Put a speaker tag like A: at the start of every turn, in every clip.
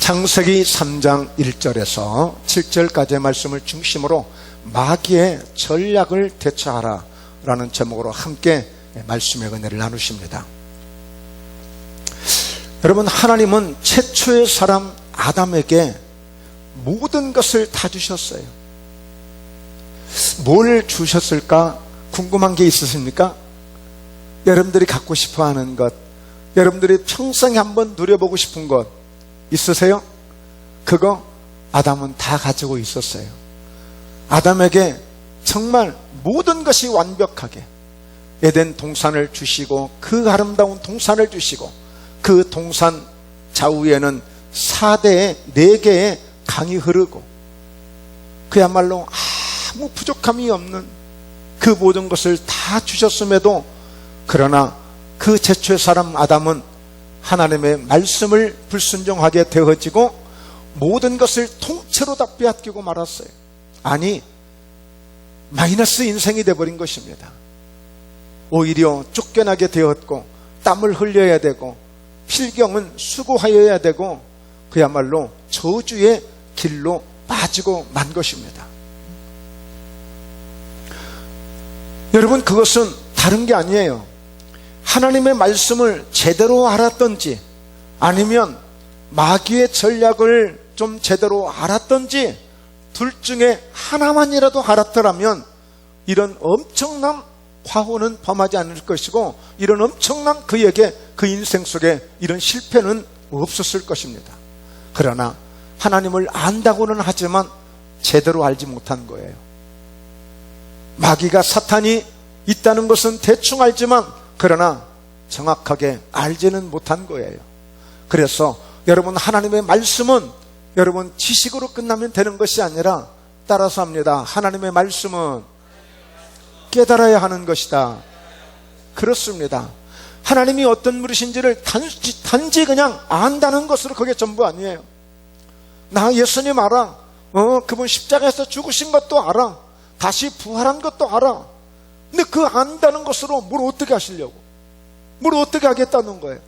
A: 창세기 3장 1절에서 7절까지의 말씀을 중심으로 마귀의 전략을 대처하라 라는 제목으로 함께 말씀의 은혜를 나누십니다. 여러분, 하나님은 최초의 사람 아담에게 모든 것을 다 주셨어요. 뭘 주셨을까 궁금한 게 있으십니까? 여러분들이 갖고 싶어하는 것, 여러분들이 평생에 한번 누려보고 싶은 것 있으세요? 그거 아담은 다 가지고 있었어요. 아담에게 정말 모든 것이 완벽하게 에덴 동산을 주시고, 그 아름다운 동산을 주시고, 그 동산 좌우에는 4개의 강이 흐르고, 그야말로 아무 부족함이 없는 그 모든 것을 다 주셨음에도, 그러나 그 최초의 사람 아담은 하나님의 말씀을 불순종하게 되어지고 모든 것을 통째로 다 빼앗기고 말았어요. 아니, 마이너스 인생이 되어버린 것입니다. 오히려 쫓겨나게 되었고, 땀을 흘려야 되고, 필경은 수고하여야 되고, 그야말로 저주의 길로 빠지고 만 것입니다. 여러분, 그것은 다른 게 아니에요. 하나님의 말씀을 제대로 알았던지, 아니면 마귀의 전략을 좀 제대로 알았던지, 둘 중에 하나만이라도 알았더라면 이런 엄청난 과오는 범하지 않을 것이고, 이런 엄청난 그에게 그 인생 속에 이런 실패는 없었을 것입니다. 그러나 하나님을 안다고는 하지만 제대로 알지 못한 거예요. 마귀가, 사탄이 있다는 것은 대충 알지만 그러나 정확하게 알지는 못한 거예요. 그래서 여러분, 하나님의 말씀은 여러분 지식으로 끝나면 되는 것이 아니라, 따라서 합니다. 하나님의 말씀은 깨달아야 하는 것이다. 그렇습니다. 하나님이 어떤 분이신지를 단지 그냥 안다는 것으로 그게 전부 아니에요. 나 예수님 알아. 그분 십자가에서 죽으신 것도 알아. 다시 부활한 것도 알아. 근데 그 안다는 것으로 뭘 어떻게 하시려고? 뭘 어떻게 하겠다는 거예요?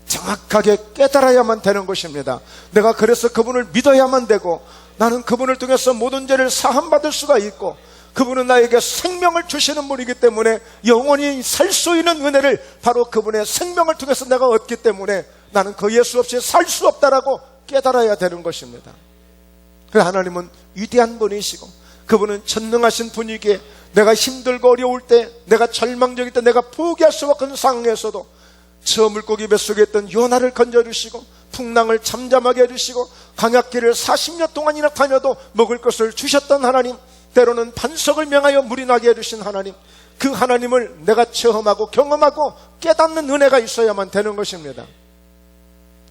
A: 정확하게 깨달아야만 되는 것입니다. 내가 그래서 그분을 믿어야만 되고, 나는 그분을 통해서 모든 죄를 사함받을 수가 있고, 그분은 나에게 생명을 주시는 분이기 때문에 영원히 살 수 있는 은혜를 바로 그분의 생명을 통해서 내가 얻기 때문에 나는 그 예수 없이 살 수 없다라고 깨달아야 되는 것입니다. 그 하나님은 위대한 분이시고, 그분은 전능하신 분이기에 내가 힘들고 어려울 때, 내가 절망적일 때, 내가 포기할 수 없는 상황에서도 저 물고기 뱃속에 있던 요나를 건져주시고, 풍랑을 잠잠하게 해주시고, 광야길을 40년 동안이나 다녀도 먹을 것을 주셨던 하나님, 때로는 반석을 명하여 물이 나게 해주신 하나님, 그 하나님을 내가 체험하고 경험하고 깨닫는 은혜가 있어야만 되는 것입니다.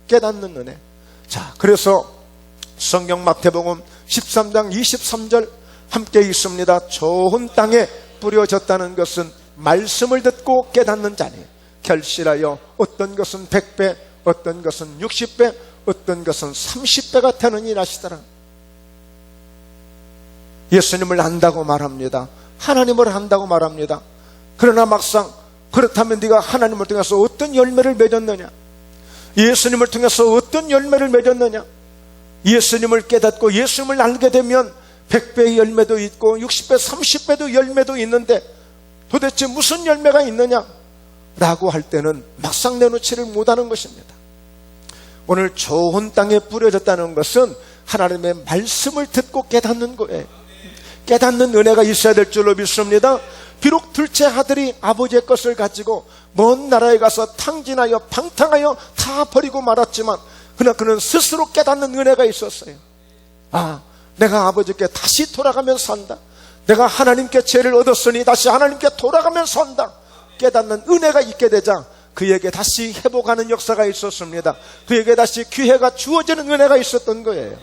A: 깨닫는 은혜. 자, 그래서 성경 마태복음 13장 23절 함께 읽습니다. 좋은 땅에 뿌려졌다는 것은 말씀을 듣고 깨닫는 자니 결실하여 어떤 것은 100배, 어떤 것은 60배, 어떤 것은 30배가 되느니라 하시더라. 예수님을 안다고 말합니다. 하나님을 안다고 말합니다. 그러나 막상 그렇다면 네가 하나님을 통해서 어떤 열매를 맺었느냐? 예수님을 통해서 어떤 열매를 맺었느냐? 예수님을 깨닫고 예수님을 알게 되면 100배의 열매도 있고 60배, 30배도 열매도 있는데 도대체 무슨 열매가 있느냐? 라고 할 때는 막상 내놓지를 못하는 것입니다. 오늘 좋은 땅에 뿌려졌다는 것은 하나님의 말씀을 듣고 깨닫는 거예요. 깨닫는 은혜가 있어야 될 줄로 믿습니다. 비록 둘째 아들이 아버지의 것을 가지고 먼 나라에 가서 탕진하여 방탕하여 다 버리고 말았지만, 그러나 그는 스스로 깨닫는 은혜가 있었어요. 아, 내가 아버지께 다시 돌아가면 산다. 내가 하나님께 죄를 얻었으니 다시 하나님께 돌아가면 산다. 깨닫는 은혜가 있게 되자 그에게 다시 회복하는 역사가 있었습니다. 그에게 다시 기회가 주어지는 은혜가 있었던 거예요.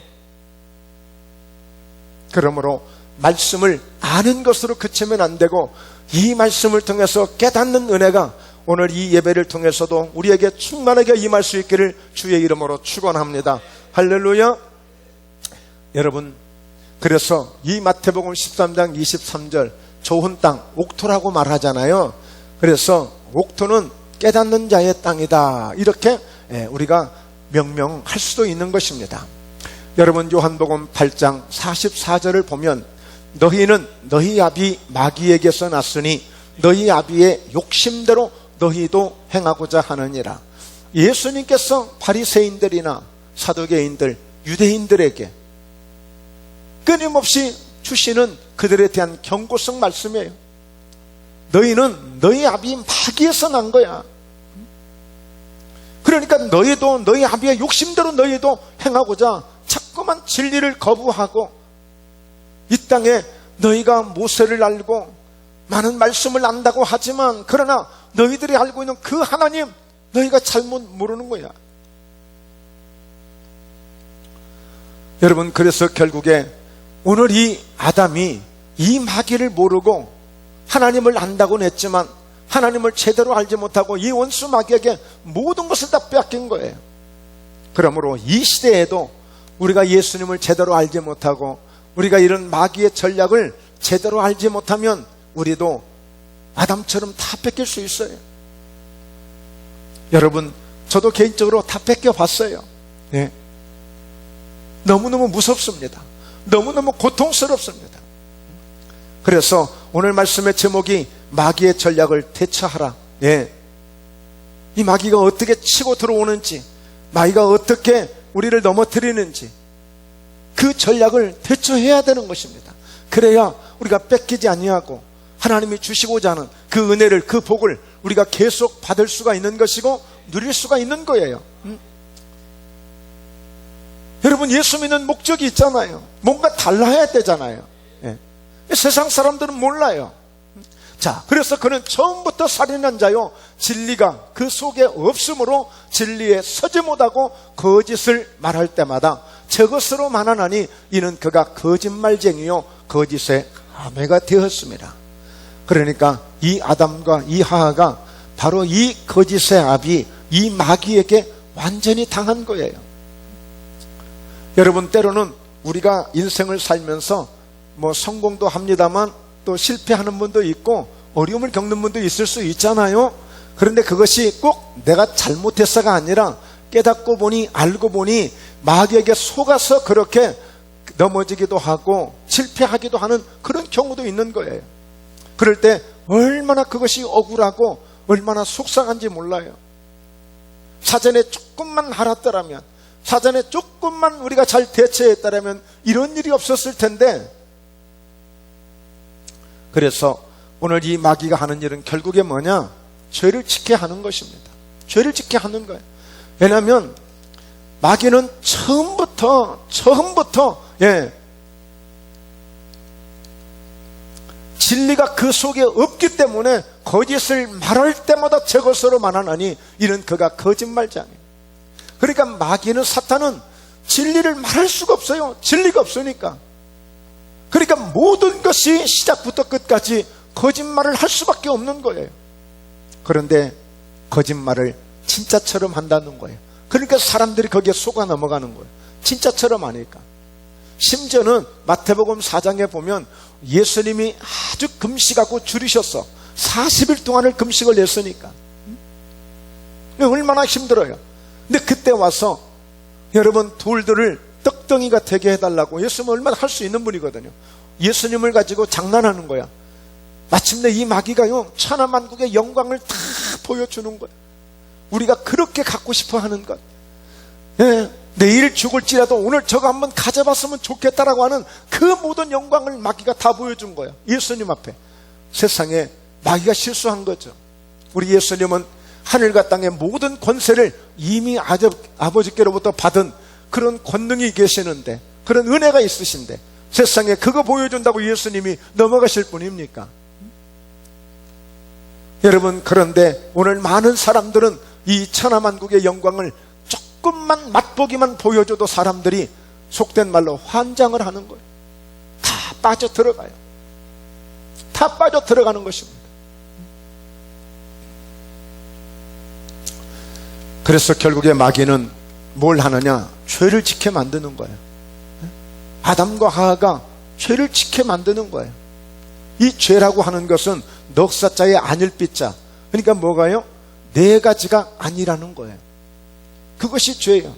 A: 그러므로 말씀을 아는 것으로 그치면 안 되고, 이 말씀을 통해서 깨닫는 은혜가 오늘 이 예배를 통해서도 우리에게 충만하게 임할 수 있기를 주의 이름으로 축원합니다. 할렐루야. 여러분, 그래서 이 마태복음 13장 23절 좋은 땅, 옥토라고 말하잖아요. 그래서 옥토는 깨닫는 자의 땅이다, 이렇게 우리가 명명할 수도 있는 것입니다. 여러분, 요한복음 8장 44절을 보면 너희는 너희 아비 마귀에게서 났으니 너희 아비의 욕심대로 너희도 행하고자 하느니라. 예수님께서 바리새인들이나 사두개인들, 유대인들에게 끊임없이 주시는 그들에 대한 경고성 말씀이에요. 너희는 너희 아비 마귀에서 난 거야. 그러니까 너희도 너희 아비의 욕심대로 너희도 행하고자 자꾸만 진리를 거부하고 이 땅에 너희가 모세를 알고 많은 말씀을 안다고 하지만 그러나 너희들이 알고 있는 그 하나님 너희가 잘못 모르는 거야. 여러분, 그래서 결국에 오늘 이 아담이 이 마귀를 모르고 하나님을 안다고는 했지만 하나님을 제대로 알지 못하고 이 원수 마귀에게 모든 것을 다 빼앗긴 거예요. 그러므로 이 시대에도 우리가 예수님을 제대로 알지 못하고 우리가 이런 마귀의 전략을 제대로 알지 못하면 우리도 아담처럼 다 뺏길 수 있어요. 여러분, 저도 개인적으로 다 뺏겨봤어요. 예. 너무너무 무섭습니다. 너무너무 고통스럽습니다. 그래서 오늘 말씀의 제목이 마귀의 전략을 대처하라. 예. 이 마귀가 어떻게 치고 들어오는지, 마귀가 어떻게 우리를 넘어뜨리는지 그 전략을 대처해야 되는 것입니다. 그래야 우리가 뺏기지 아니하고 하나님이 주시고자 하는 그 은혜를, 그 복을 우리가 계속 받을 수가 있는 것이고 누릴 수가 있는 거예요. 여러분, 예수 믿는 목적이 있잖아요. 뭔가 달라야 되잖아요. 예. 세상 사람들은 몰라요. 자, 그래서 그는 처음부터 살인한 자요 진리가 그 속에 없으므로 진리에 서지 못하고 거짓을 말할 때마다 저것으로 만하나니 이는 그가 거짓말쟁이요 거짓의 아내가 되었습니다. 그러니까 이 아담과 이 하하가 바로 이 거짓의 아비, 이 마귀에게 완전히 당한 거예요. 여러분, 때로는 우리가 인생을 살면서 성공도 합니다만 또 실패하는 분도 있고 어려움을 겪는 분도 있을 수 있잖아요. 그런데 그것이 꼭 내가 잘못해서가 아니라 깨닫고 보니, 알고 보니 마귀에게 속아서 그렇게 넘어지기도 하고 실패하기도 하는 그런 경우도 있는 거예요. 그럴 때 얼마나 그것이 억울하고 얼마나 속상한지 몰라요. 사전에 조금만 알았더라면, 사전에 조금만 우리가 잘 대처했더라면 이런 일이 없었을 텐데. 그래서 오늘 이 마귀가 하는 일은 결국에 뭐냐? 죄를 짓게 하는 것입니다. 죄를 짓게 하는 거예요. 왜냐하면 마귀는 처음부터 진리가 그 속에 없기 때문에 거짓을 말할 때마다 저것으로 말하나니 이는 그가 거짓말장이에요. 그러니까 마귀는, 사탄은 진리를 말할 수가 없어요. 진리가 없으니까. 그러니까 모든 것이 시작부터 끝까지 거짓말을 할 수밖에 없는 거예요. 그런데 거짓말을 진짜처럼 한다는 거예요. 그러니까 사람들이 거기에 속아 넘어가는 거예요. 진짜처럼 하니까. 심지어는 마태복음 4장에 보면 예수님이 아주 금식하고 줄이셨어. 40일 동안을 금식을 했으니까. 얼마나 힘들어요. 근데 그때 와서 여러분, 돌들을 떡덩이가 되게 해달라고. 예수님은 얼마나 할 수 있는 분이거든요. 예수님을 가지고 장난하는 거야. 마침내 이 마귀가요 천하만국의 영광을 다 보여주는 거야. 우리가 그렇게 갖고 싶어 하는 것. 예, 내일 죽을지라도 오늘 저거 한번 가져봤으면 좋겠다라고 하는 그 모든 영광을 마귀가 다 보여준 거야. 예수님 앞에. 세상에 마귀가 실수한 거죠. 우리 예수님은 하늘과 땅의 모든 권세를 이미 아버지께로부터 받은 그런 권능이 계시는데, 그런 은혜가 있으신데 세상에 그거 보여준다고 예수님이 넘어가실 분입니까? 여러분, 그런데 오늘 많은 사람들은 이 천하만국의 영광을 조금만 맛보기만 보여줘도 사람들이 속된 말로 환장을 하는 거예요. 다 빠져들어가요. 다 빠져들어가는 것입니다. 그래서 결국에 마귀는 뭘 하느냐? 죄를 짓게 만드는 거예요. 아담과 하하가 죄를 짓게 만드는 거예요. 이 죄라고 하는 것은 넉사자의 안일빛자, 그러니까 뭐가요? 네 가지가 아니라는 거예요. 그것이 죄예요.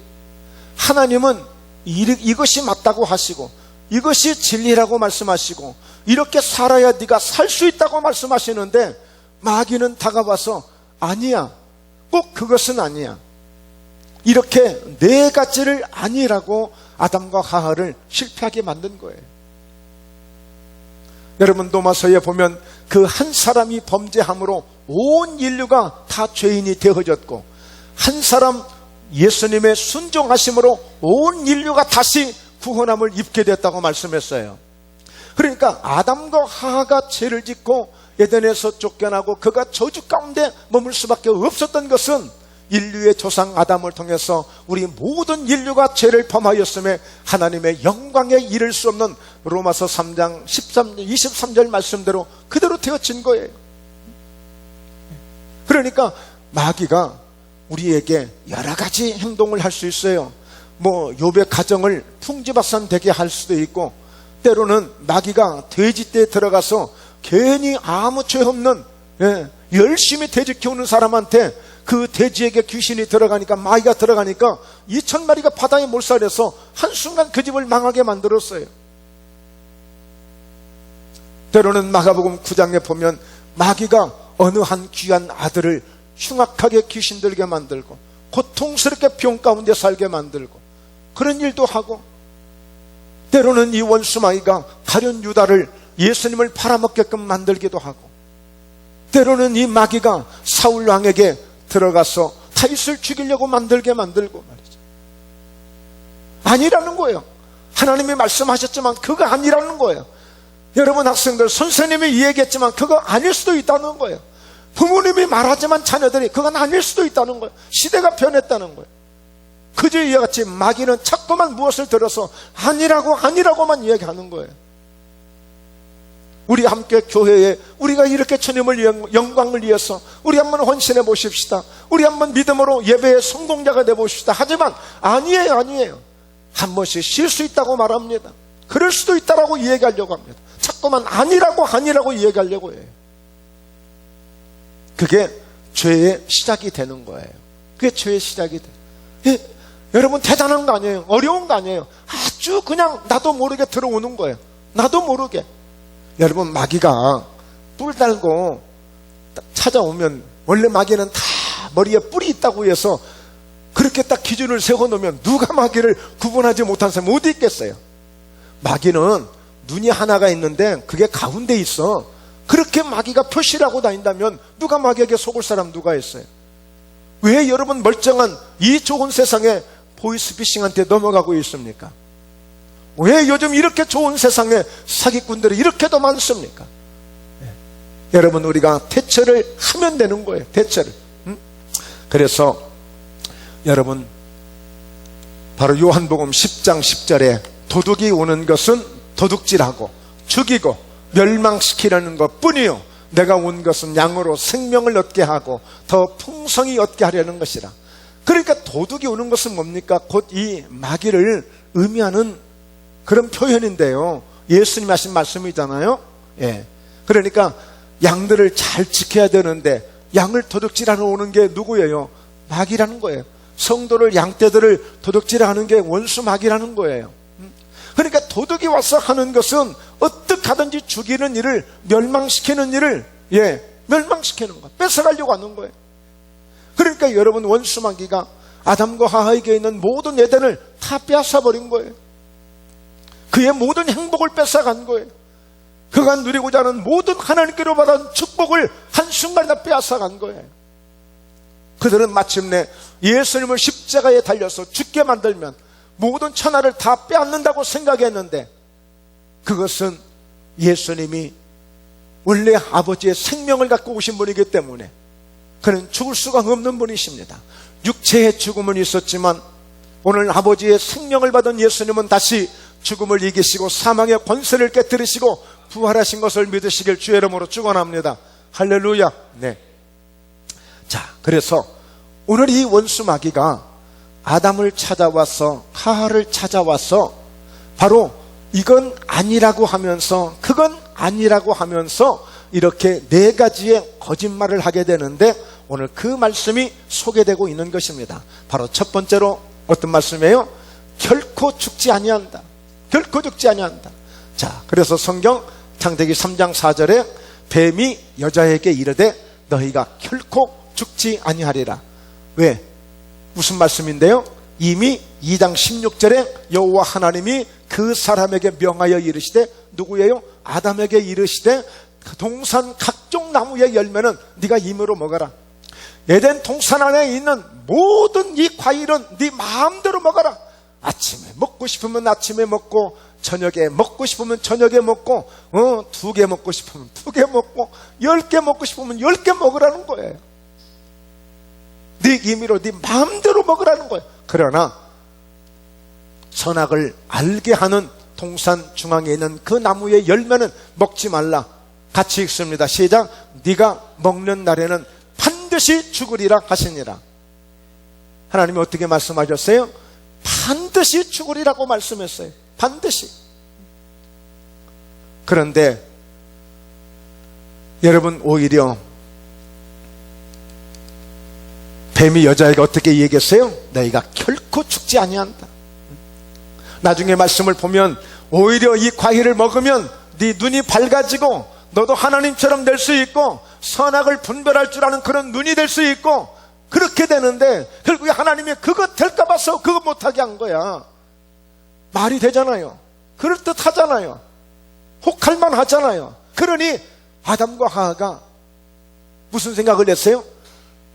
A: 하나님은 이것이 맞다고 하시고 이것이 진리라고 말씀하시고 이렇게 살아야 네가 살 수 있다고 말씀하시는데 마귀는 다가와서 아니야, 꼭 그것은 아니야, 이렇게 네 가지를 아니라고 아담과 하와를 실패하게 만든 거예요. 여러분, 로마서에 보면 그 한 사람이 범죄함으로 온 인류가 다 죄인이 되어졌고 한 사람 예수님의 순종하심으로 온 인류가 다시 구원함을 입게 됐다고 말씀했어요. 그러니까 아담과 하와가 죄를 짓고 에덴에서 쫓겨나고 그가 저주 가운데 머물 수밖에 없었던 것은 인류의 조상 아담을 통해서 우리 모든 인류가 죄를 범하였음에 하나님의 영광에 이를 수 없는 로마서 3장 23절 말씀대로 그대로 되어진 거예요. 그러니까 마귀가 우리에게 여러 가지 행동을 할 수 있어요. 욥의 가정을 풍지박산 되게 할 수도 있고, 때로는 마귀가 돼지떼에 들어가서 괜히 아무 죄 없는 열심히 돼지 키우는 사람한테 그 돼지에게 귀신이 들어가니까, 마귀가 들어가니까 2,000마리가 바다에 몰살해서 한순간 그 집을 망하게 만들었어요. 때로는 마가복음 9장에 보면 마귀가 어느 한 귀한 아들을 흉악하게 귀신 들게 만들고 고통스럽게 병 가운데 살게 만들고 그런 일도 하고, 때로는 이 원수 마귀가 가룟 유다를 예수님을 팔아먹게끔 만들기도 하고, 때로는 이 마귀가 사울 왕에게 들어가서 다윗을 죽이려고 만들게 만들고 말이죠. 아니라는 거예요. 하나님이 말씀하셨지만 그거 아니라는 거예요. 여러분 학생들, 선생님이 이야기했지만 그거 아닐 수도 있다는 거예요. 부모님이 말하지만 자녀들이 그건 아닐 수도 있다는 거예요. 시대가 변했다는 거예요. 그저 이와 같이 마귀는 자꾸만 무엇을 들어서 아니라고만 이야기하는 거예요. 우리 함께 교회에 우리가 이렇게 주님을 영광을 위해서 우리 한번 헌신해 보십시다. 우리 한번 믿음으로 예배의 성공자가 돼 보십시다. 하지만 아니에요. 한 번씩 쉴 수 있다고 말합니다. 그럴 수도 있다라고 이야기하려고 합니다. 자꾸만 아니라고 이야기하려고 해요. 그게 죄의 시작이 되는 거예요. 그게 죄의 시작이 돼요. 여러분, 대단한 거 아니에요. 어려운 거 아니에요. 아주 그냥 나도 모르게 들어오는 거예요. 나도 모르게. 여러분, 마귀가 뿔 달고 찾아오면 원래 마귀는 다 머리에 뿔이 있다고 해서 그렇게 딱 기준을 세워놓으면 누가 마귀를 구분하지 못한 사람이 어디 있겠어요? 마귀는 눈이 하나가 있는데 그게 가운데 있어. 그렇게 마귀가 표시를 하고 다닌다면 누가 마귀에게 속을 사람 누가 있어요? 왜 여러분 멀쩡한 이 좋은 세상에 보이스피싱한테 넘어가고 있습니까? 왜 요즘 이렇게 좋은 세상에 사기꾼들이 이렇게도 많습니까? 여러분, 우리가 대처를 하면 되는 거예요. 대처를. 그래서 여러분, 바로 요한복음 10장 10절에 도둑이 오는 것은 도둑질하고 죽이고 멸망시키려는 것 뿐이요, 내가 온 것은 양으로 생명을 얻게 하고 더 풍성히 얻게 하려는 것이라. 그러니까 도둑이 오는 것은 뭡니까? 곧 이 마귀를 의미하는 그런 표현인데요, 예수님이 하신 말씀이잖아요. 그러니까 양들을 잘 지켜야 되는데 양을 도둑질하러 오는 게 누구예요? 마귀라는 거예요. 성도를, 양떼들을 도둑질하는 게 원수 마귀라는 거예요. 그러니까 도둑이 와서 하는 것은 어떻게 하든지 죽이는 일을, 멸망시키는 일을 멸망시키는 거예요. 뺏어가려고 하는 거예요. 그러니까 여러분, 원수 마귀가 아담과 하와에게 있는 모든 에덴을 다 빼앗아버린 거예요. 그의 모든 행복을 뺏어간 거예요. 그가 누리고자 하는 모든 하나님께로 받은 축복을 한순간에 다 빼앗아간 거예요. 그들은 마침내 예수님을 십자가에 달려서 죽게 만들면 모든 천하를 다 빼앗는다고 생각했는데, 그것은 예수님이 원래 아버지의 생명을 갖고 오신 분이기 때문에 그는 죽을 수가 없는 분이십니다. 육체의 죽음은 있었지만 오늘 아버지의 생명을 받은 예수님은 다시 죽음을 이기시고 사망의 권세를 깨뜨리시고 부활하신 것을 믿으시길 주의 이름으로 축원합니다. 할렐루야. 자, 그래서 오늘 이 원수 마귀가 아담을 찾아와서, 하와를 찾아와서 바로 이건 아니라고 하면서 그건 아니라고 하면서 이렇게 네 가지의 거짓말을 하게 되는데, 오늘 그 말씀이 소개되고 있는 것입니다. 바로 첫 번째로 어떤 말씀이에요? 결코 죽지 아니한다. 결코 죽지 아니한다. 자, 그래서 성경 창세기 3장 4절에 뱀이 여자에게 이르되 너희가 결코 죽지 아니하리라. 왜? 무슨 말씀인데요? 이미 2장 16절에 여호와 하나님이 그 사람에게 명하여 이르시되, 누구예요? 아담에게 이르시되 그 동산 각종 나무의 열매는 네가 임으로 먹어라. 에덴 동산 안에 있는 모든 이 과일은 네 마음대로 먹어라. 아침에 먹고 싶으면 아침에 먹고, 저녁에 먹고 싶으면 저녁에 먹고, 2개 먹고 싶으면 2개 먹고, 10개 먹고 싶으면 10개 먹으라는 거예요. 네 임의로 네 마음대로 먹으라는 거예요. 그러나 선악을 알게 하는 동산 중앙에 있는 그 나무의 열매는 먹지 말라. 같이 읽습니다. 시작. 네가 먹는 날에는 반드시 죽으리라 하시니라. 하나님이 어떻게 말씀하셨어요? 반드시 죽으리라고 말씀했어요. 반드시. 그런데 여러분, 오히려 뱀이 여자에게 어떻게 얘기했어요? 너희가 결코 죽지 아니한다. 나중에 말씀을 보면 오히려 이 과일을 먹으면 네 눈이 밝아지고 너도 하나님처럼 될 수 있고 선악을 분별할 줄 아는 그런 눈이 될 수 있고 그렇게 되는데, 결국에 하나님이 그거 될까 봐서 그거 못하게 한 거야. 말이 되잖아요. 그럴듯 하잖아요. 혹할만 하잖아요. 그러니 아담과 하와가 무슨 생각을 했어요?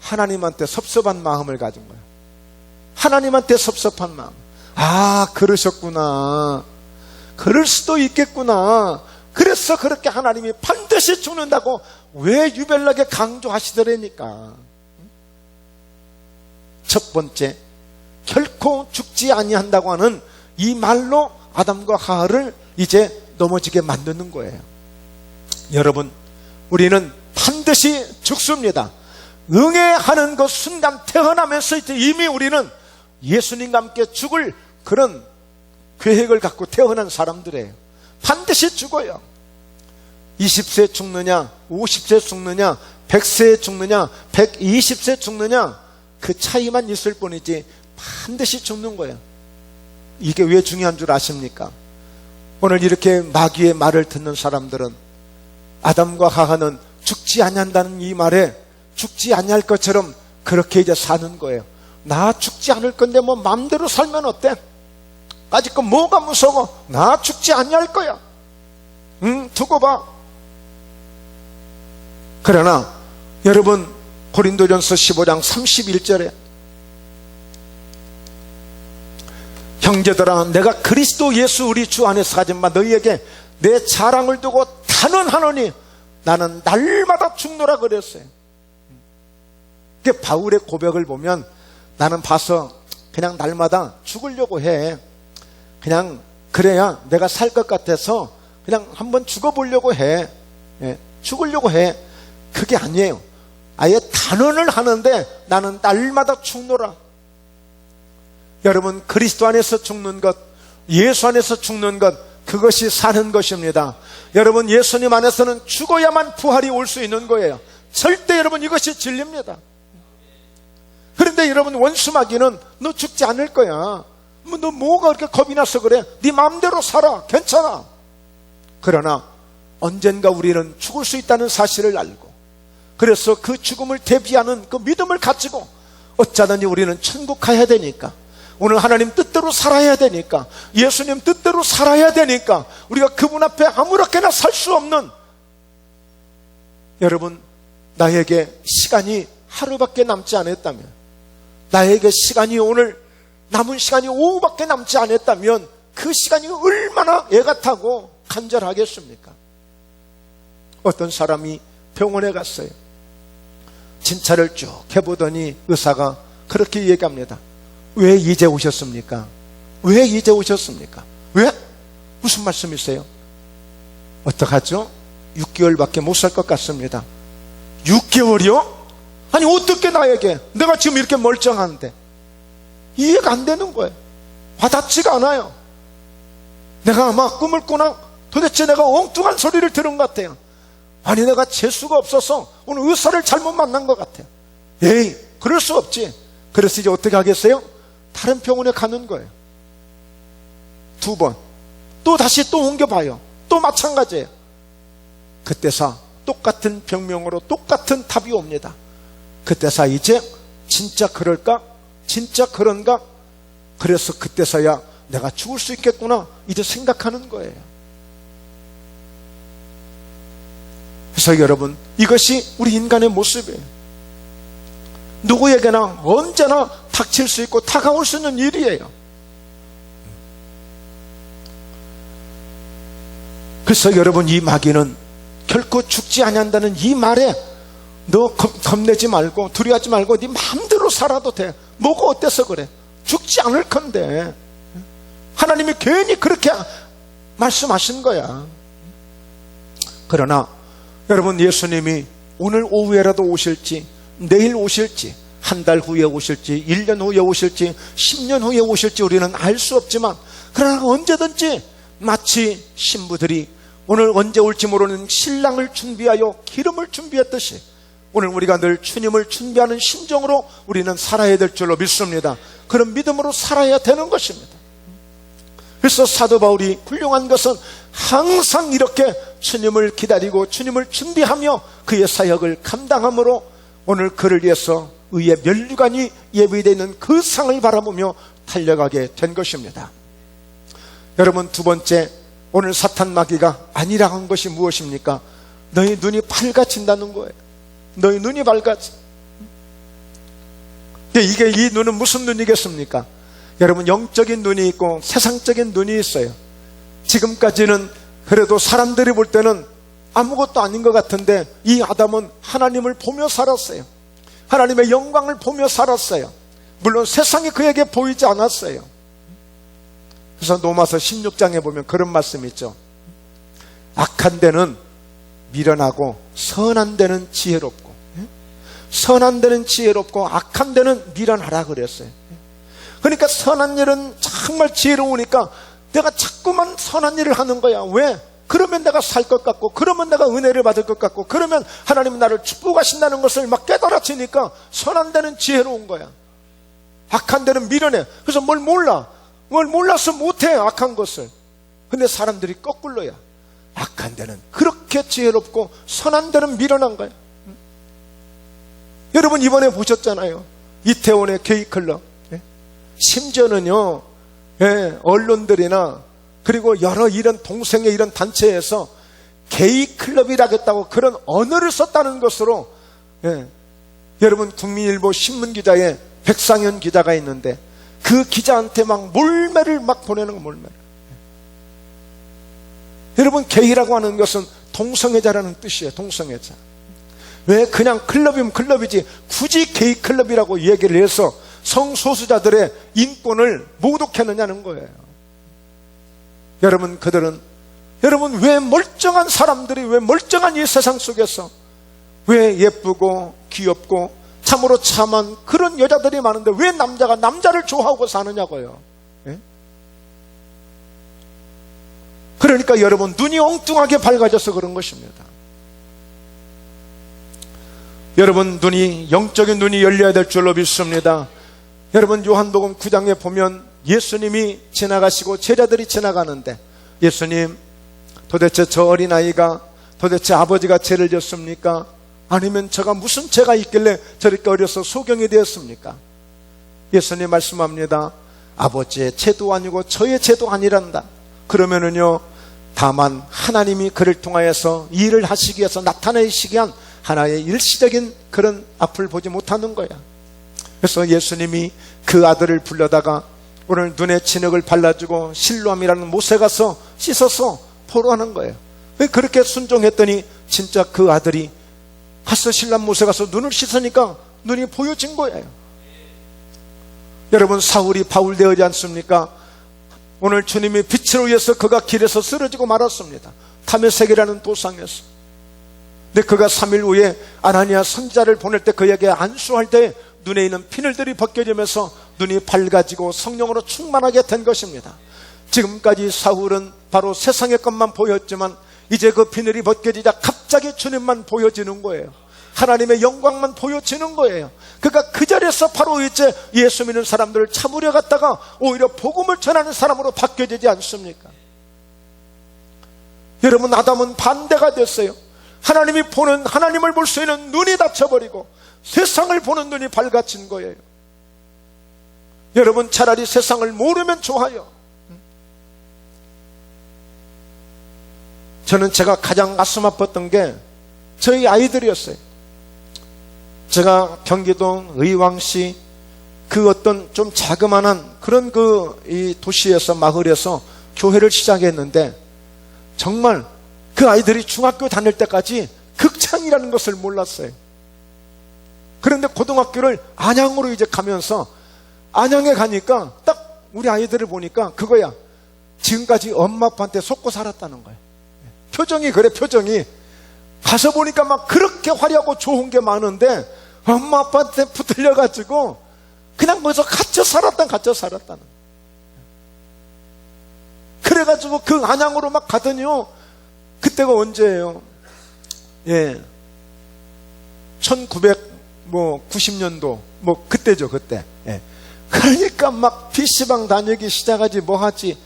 A: 하나님한테 섭섭한 마음을 가진 거예요. 하나님한테 섭섭한 마음. 아, 그러셨구나. 그럴 수도 있겠구나. 그래서 그렇게 하나님이 반드시 죽는다고 왜 유별나게 강조하시더래니까. 첫 번째, 결코 죽지 아니한다고 하는 이 말로 아담과 하와를 이제 넘어지게 만드는 거예요. 여러분, 우리는 반드시 죽습니다. 응애하는 그 순간 태어나면서 이미 우리는 예수님과 함께 죽을 그런 계획을 갖고 태어난 사람들이에요. 반드시 죽어요. 20세 죽느냐, 50세 죽느냐, 100세 죽느냐, 120세 죽느냐, 그 차이만 있을 뿐이지 반드시 죽는 거예요. 이게 왜 중요한 줄 아십니까? 오늘 이렇게 마귀의 말을 듣는 사람들은 아담과 하와는 죽지 아니한다는 이 말에 죽지 아니할 것처럼 그렇게 이제 사는 거예요. 나 죽지 않을 건데 뭐 마음대로 살면 어때? 아직 그 뭐가 무서워? 나 죽지 아니할 거야. 두고 봐. 그러나 여러분, 고린도전서 15장 31절에 형제들아, 내가 그리스도 예수 우리 주 안에서 가진 바 너희에게 내 자랑을 두고 단언하노니 나는 날마다 죽노라 그랬어요. 바울의 고백을 보면 나는 봐서 그냥 날마다 죽으려고 해. 그냥 그래야 내가 살 것 같아서 그냥 한번 죽어보려고 해. 죽으려고 해. 그게 아니에요. 아예 단언을 하는데 나는 날마다 죽노라. 여러분, 그리스도 안에서 죽는 것, 예수 안에서 죽는 것, 그것이 사는 것입니다. 여러분, 예수님 안에서는 죽어야만 부활이 올 수 있는 거예요. 절대 여러분, 이것이 진리입니다. 그런데 여러분, 원수마귀는 너 죽지 않을 거야. 너 뭐가 그렇게 겁이 나서 그래? 네 마음대로 살아. 괜찮아. 그러나 언젠가 우리는 죽을 수 있다는 사실을 알고, 그래서 그 죽음을 대비하는 그 믿음을 가지고 어쩌든지 우리는 천국 가야 되니까, 오늘 하나님 뜻대로 살아야 되니까, 예수님 뜻대로 살아야 되니까 우리가 그분 앞에 아무렇게나 살 수 없는, 여러분, 나에게 시간이 하루밖에 남지 않았다면, 나에게 시간이 오늘 남은 시간이 오후밖에 남지 않았다면 그 시간이 얼마나 애가 타고 간절하겠습니까? 어떤 사람이 병원에 갔어요. 진찰을 쭉 해보더니 의사가 그렇게 얘기합니다. 왜 이제 오셨습니까? 왜 이제 오셨습니까? 왜? 무슨 말씀이세요? 어떡하죠? 6개월밖에 못 살 것 같습니다. 6개월이요? 아니 어떻게 나에게, 내가 지금 이렇게 멀쩡한데. 이해가 안 되는 거예요. 와닿지가 않아요. 내가 아마 꿈을 꾸나, 도대체 내가 엉뚱한 소리를 들은 것 같아요. 아니 내가 재수가 없어서 오늘 의사를 잘못 만난 것 같아요. 에이, 그럴 수 없지. 그래서 이제 어떻게 하겠어요? 다른 병원에 가는 거예요. 2번, 또 다시 또 옮겨봐요. 또 마찬가지예요. 그때서 똑같은 병명으로 똑같은 답이 옵니다. 그때서 이제 진짜 그럴까? 진짜 그런가? 그래서 그때서야 내가 죽을 수 있겠구나 이제 생각하는 거예요. 그래서 여러분, 이것이 우리 인간의 모습이에요. 누구에게나 언제나 닥칠 수 있고 다가올 수 있는 일이에요. 그래서 여러분, 이 마귀는 결코 죽지 아니한다는 이 말에 너 겁내지 말고 두려워하지 말고 네 마음대로 살아도 돼. 뭐가 어때서 그래? 죽지 않을 건데. 하나님이 괜히 그렇게 말씀하신 거야. 그러나 여러분, 예수님이 오늘 오후에라도 오실지, 내일 오실지, 한 달 후에 오실지, 1년 후에 오실지, 10년 후에 오실지 우리는 알 수 없지만, 그러나 언제든지 마치 신부들이 오늘 언제 올지 모르는 신랑을 준비하여 기름을 준비했듯이 오늘 우리가 늘 주님을 준비하는 심정으로 우리는 살아야 될 줄로 믿습니다. 그런 믿음으로 살아야 되는 것입니다. 그래서 사도 바울이 훌륭한 것은 항상 이렇게 주님을 기다리고 주님을 준비하며 그의 사역을 감당함으로 오늘 그를 위해서 의의 면류관이 예비되어 있는 그 상을 바라보며 달려가게 된 것입니다. 여러분, 두 번째, 오늘 사탄 마귀가 아니라 한 것이 무엇입니까? 너희 눈이 밝아진다는 거예요. 너희 눈이 밝아져. 이게 이 눈은 무슨 눈이겠습니까? 여러분, 영적인 눈이 있고 세상적인 눈이 있어요. 지금까지는 그래도 사람들이 볼 때는 아무것도 아닌 것 같은데 이 아담은 하나님을 보며 살았어요. 하나님의 영광을 보며 살았어요. 물론 세상이 그에게 보이지 않았어요. 그래서 로마서 16장에 보면 그런 말씀이 있죠. 악한 데는 미련하고 선한 데는 지혜롭고, 선한 데는 지혜롭고 악한 데는 미련하라 그랬어요. 그러니까 선한 일은 정말 지혜로우니까 내가 자꾸만 선한 일을 하는 거야. 왜? 그러면 내가 살 것 같고, 그러면 내가 은혜를 받을 것 같고, 그러면 하나님은 나를 축복하신다는 것을 막 깨달아지니까 선한 데는 지혜로운 거야. 악한 데는 미련해. 그래서 뭘 몰라서 못해, 악한 것을. 근데 사람들이 거꾸로야. 악한 데는 그렇게 지혜롭고 선한 데는 미련한 거야. 여러분, 이번에 보셨잖아요. 이태원의 게이클럽. 심지어는요, 언론들이나 그리고 여러 이런 동성애 이런 단체에서 게이클럽이라겠다고 그런 언어를 썼다는 것으로, 여러분, 국민일보 신문기자에 백상현 기자가 있는데 그 기자한테 막 몰매를 막 보내는 거, 몰매. 여러분, 게이라고 하는 것은 동성애자라는 뜻이에요. 동성애자. 왜? 그냥 클럽이면 클럽이지 굳이 게이 클럽이라고 얘기를 해서 성소수자들의 인권을 모독했느냐는 거예요. 여러분, 여러분, 왜 멀쩡한 사람들이, 왜 멀쩡한 이 세상 속에서 왜 예쁘고 귀엽고 참으로 참한 그런 여자들이 많은데 왜 남자가 남자를 좋아하고 사느냐고요. 그러니까 여러분, 눈이 엉뚱하게 밝아져서 그런 것입니다. 여러분, 영적인 눈이 열려야 될 줄로 믿습니다. 여러분, 요한복음 9장에 보면 예수님이 지나가시고 제자들이 지나가는데, 예수님, 도대체 저 어린아이가 도대체 아버지가 죄를 졌습니까? 아니면 저가 무슨 죄가 있길래 저렇게 어려서 소경이 되었습니까? 예수님 말씀합니다. 아버지의 죄도 아니고 저의 죄도 아니란다. 그러면은요, 다만 하나님이 그를 통하여서 일을 하시기 위해서 나타내시기 위한 하나의 일시적인 그런 앞을 보지 못하는 거야. 그래서 예수님이 그 아들을 불러다가 오늘 눈에 진흙을 발라주고 실로암이라는 못에 가서 씻어서 포로하는 거예요. 그렇게 순종했더니 진짜 그 아들이 가서 실로암 못에 가서 눈을 씻으니까 눈이 보여진 거예요. 여러분, 사울이 바울 되어지 않습니까? 오늘 주님이 빛으로 위해서 그가 길에서 쓰러지고 말았습니다. 다메섹이라는 도상에서. 근데 그가 3일 후에 아나니아 선지자를 보낼 때 그에게 안수할 때 눈에 있는 피늘들이 벗겨지면서 눈이 밝아지고 성령으로 충만하게 된 것입니다. 지금까지 사울은 바로 세상의 것만 보였지만 이제 그 비늘이 벗겨지자 갑자기 주님만 보여지는 거예요. 하나님의 영광만 보여지는 거예요. 그러니까 그 자리에서 바로 이제 예수 믿는 사람들을 참으려 갔다가 오히려 복음을 전하는 사람으로 바뀌어지지 않습니까? 여러분, 아담은 반대가 됐어요. 하나님이 보는, 하나님을 볼 수 있는 눈이 닫혀버리고 세상을 보는 눈이 밝아진 거예요. 여러분, 차라리 세상을 모르면 좋아요. 저는 제가 가장 가슴 아팠던 게 저희 아이들이었어요. 제가 경기도 의왕시 그 어떤 좀 자그마한 그런 이 도시에서, 마을에서 교회를 시작했는데, 정말 그 아이들이 중학교 다닐 때까지 극찬이라는 것을 몰랐어요. 그런데 고등학교를 안양으로 이제 가면서, 안양에 가니까 딱 우리 아이들을 보니까 그거야. 지금까지 엄마 아빠한테 속고 살았다는 거예요. 표정이 그래, 표정이. 가서 보니까 막 그렇게 화려하고 좋은 게 많은데 엄마 아빠한테 붙들려가지고 그냥 거기서 갇혀 살았다는. 그래가지고 그 안양으로 막 가더니요, 그때가 언제예요? 1990년도 그때죠, 그때. 그러니까 막 PC방 다니기 시작하지 뭐하지.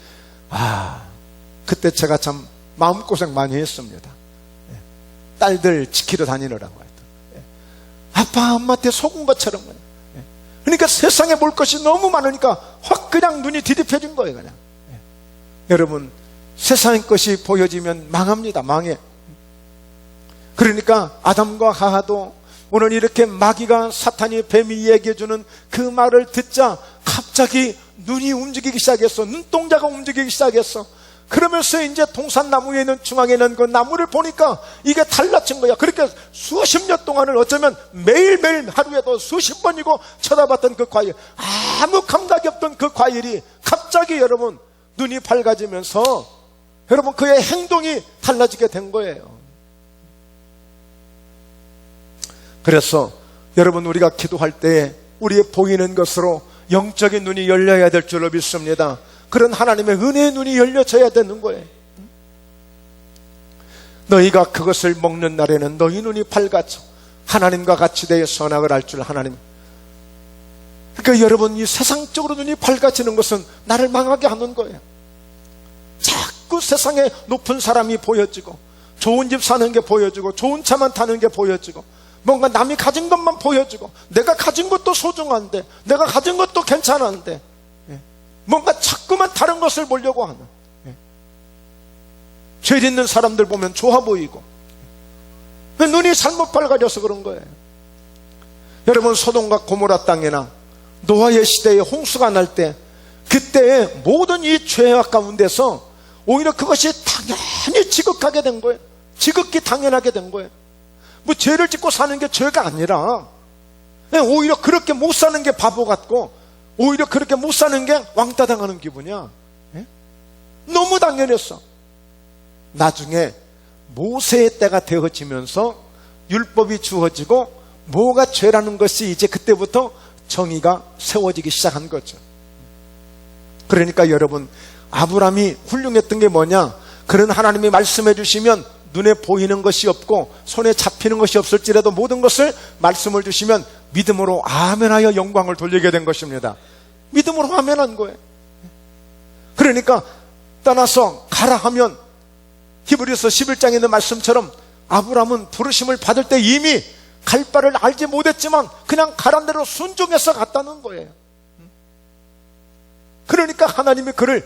A: 그때 제가 참 마음고생 많이 했습니다. 딸들 지키러 다니느라고 하여튼. 아빠 엄마한테 속은 것처럼. 그러니까 세상에 볼 것이 너무 많으니까 확 그냥 눈이 뒤집혀진 거예요, 그냥. 여러분, 세상의 것이 보여지면 망합니다. 망해. 그러니까 아담과 하와도 오늘 이렇게 마귀가, 사탄이, 뱀이 얘기해주는 그 말을 듣자 갑자기 눈이 움직이기 시작했어. 눈동자가 움직이기 시작했어. 그러면서 이제 동산나무에 있는, 중앙에 있는 그 나무를 보니까 이게 달라진 거야. 그러니까 수십 년 동안을 어쩌면 매일매일 하루에도 수십 번이고 쳐다봤던 그 과일, 아무 감각이 없던 그 과일이 갑자기 여러분 눈이 밝아지면서 여러분 그의 행동이 달라지게 된 거예요. 그래서 여러분, 우리가 기도할 때 우리의 보이는 것으로 영적인 눈이 열려야 될 줄로 믿습니다. 그런 하나님의 은혜의 눈이 열려져야 되는 거예요. 너희가 그것을 먹는 날에는 너희 눈이 밝아져 하나님과 같이 되어 선악을 알 줄 하나님. 그러니까 여러분, 이 세상적으로 눈이 밝아지는 것은 나를 망하게 하는 거예요. 자꾸 세상에 높은 사람이 보여지고, 좋은 집 사는 게 보여지고, 좋은 차만 타는 게 보여지고, 뭔가 남이 가진 것만 보여지고, 내가 가진 것도 소중한데, 내가 가진 것도 괜찮은데, 뭔가 자꾸만 다른 것을 보려고 하는, 죄 짓는 사람들 보면 좋아 보이고, 눈이 잘못 밝아져서 그런 거예요. 여러분, 소돔과 고모라 땅이나 노아의 시대에 홍수가 날 때, 그때의 모든 이 죄악 가운데서 오히려 그것이 당연히 지극하게 된 거예요. 지극히 당연하게 된 거예요. 뭐 죄를 짓고 사는 게 죄가 아니라 오히려 그렇게 못 사는 게 바보 같고, 오히려 그렇게 못 사는 게 왕따 당하는 기분이야. 너무 당연했어. 나중에 모세의 때가 되어지면서 율법이 주어지고 뭐가 죄라는 것이 이제 그때부터 정의가 세워지기 시작한 거죠. 그러니까 여러분, 아브라함이 훌륭했던 게 뭐냐? 그런 하나님이 말씀해 주시면 눈에 보이는 것이 없고 손에 잡히는 것이 없을지라도 모든 것을 말씀을 주시면 믿음으로 아멘하여 영광을 돌리게 된 것입니다. 믿음으로 아멘한 거예요. 그러니까 떠나서 가라 하면 히브리서 11장에 있는 말씀처럼 아브라함은 부르심을 받을 때 이미 갈 바를 알지 못했지만 그냥 가란 대로 순종해서 갔다는 거예요. 그러니까 하나님이 그의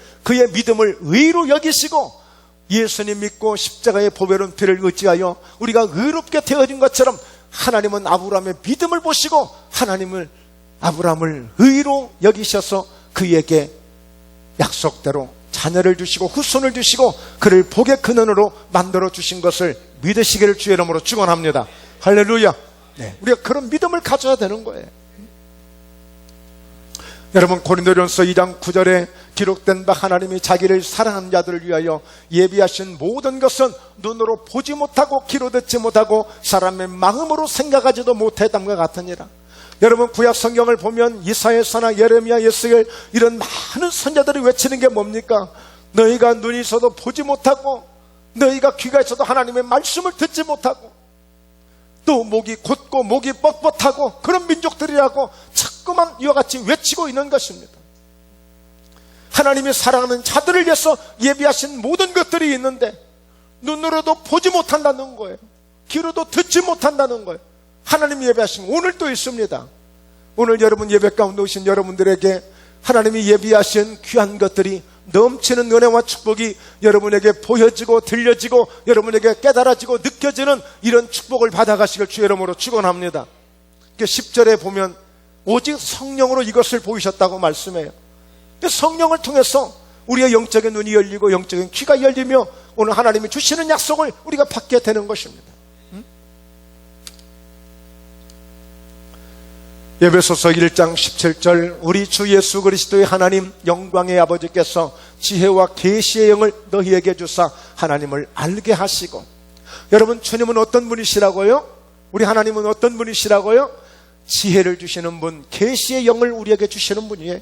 A: 믿음을 의로 여기시고, 예수님 믿고 십자가의 보배로운 피를 의지하여 우리가 의롭게 되어진 것처럼 하나님은 아브라함의 믿음을 보시고 아브라함을 의로 여기셔서 그에게 약속대로 자녀를 주시고 후손을 주시고 그를 복의 근원으로 만들어 주신 것을 믿으시기를 주의 이름으로 축원합니다. 할렐루야. 우리가 그런 믿음을 가져야 되는 거예요. 여러분, 고린도전서 2장 9절에 기록된 바 하나님이 자기를 사랑하는 자들을 위하여 예비하신 모든 것은 눈으로 보지 못하고 귀로 듣지 못하고 사람의 마음으로 생각하지도 못했던 것 같으니라. 여러분, 구약 성경을 보면 이사야서나 예레미야, 예수겔 이런 많은 선자들이 외치는 게 뭡니까? 너희가 눈이 있어도 보지 못하고, 너희가 귀가 있어도 하나님의 말씀을 듣지 못하고, 또 목이 곧고 목이 뻣뻣하고 그런 민족들이라고 자꾸만 이와 같이 외치고 있는 것입니다. 하나님이 사랑하는 자들을 위해서 예비하신 모든 것들이 있는데 눈으로도 보지 못한다는 거예요. 귀로도 듣지 못한다는 거예요. 하나님이 예비하신 오늘도 있습니다. 오늘 여러분 예배 가운데 오신 여러분들에게 하나님이 예비하신 귀한 것들이 넘치는 은혜와 축복이 여러분에게 보여지고 들려지고 여러분에게 깨달아지고 느껴지는 이런 축복을 받아가시길 주의 이름으로 축원합니다. 10절에 보면 오직 성령으로 이것을 보이셨다고 말씀해요. 성령을 통해서 우리의 영적인 눈이 열리고 영적인 귀가 열리며 오늘 하나님이 주시는 약속을 우리가 받게 되는 것입니다. 에베소서 1장 17절 우리 주 예수 그리스도의 하나님 영광의 아버지께서 지혜와 계시의 영을 너희에게 주사 하나님을 알게 하시고. 여러분, 주님은 어떤 분이시라고요? 우리 하나님은 어떤 분이시라고요? 지혜를 주시는 분, 계시의 영을 우리에게 주시는 분이에요.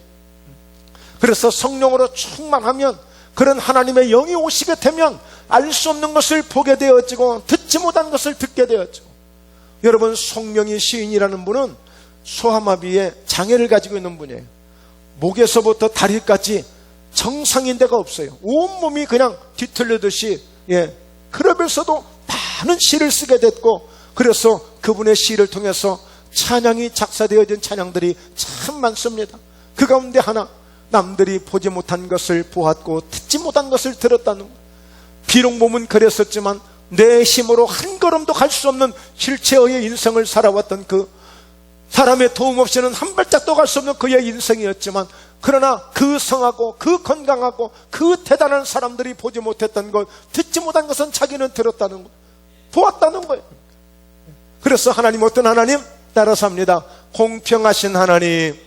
A: 그래서 성령으로 충만하면, 그런 하나님의 영이 오시게 되면 알 수 없는 것을 보게 되어지고 듣지 못한 것을 듣게 되어지고. 여러분, 송명희 시인이라는 분은 소아마비의 장애를 가지고 있는 분이에요. 목에서부터 다리까지 정상인 데가 없어요. 온몸이 그냥 뒤틀리듯이. 그러면서도 많은 시를 쓰게 됐고, 그래서 그분의 시를 통해서 찬양이 작사되어진 찬양들이 참 많습니다. 그 가운데 하나, 남들이 보지 못한 것을 보았고 듣지 못한 것을 들었다는 것. 비록 몸은 그랬었지만 내 힘으로 한 걸음도 갈 수 없는 휠체어의 인생을 살아왔던 그 사람의 도움 없이는 한 발짝도 갈 수 없는 그의 인생이었지만, 그러나 그 성하고 그 건강하고 그 대단한 사람들이 보지 못했던 것, 듣지 못한 것은 자기는 들었다는 것, 보았다는 거예요. 그래서 하나님 어떤 하나님? 따라서 합니다. 공평하신 하나님.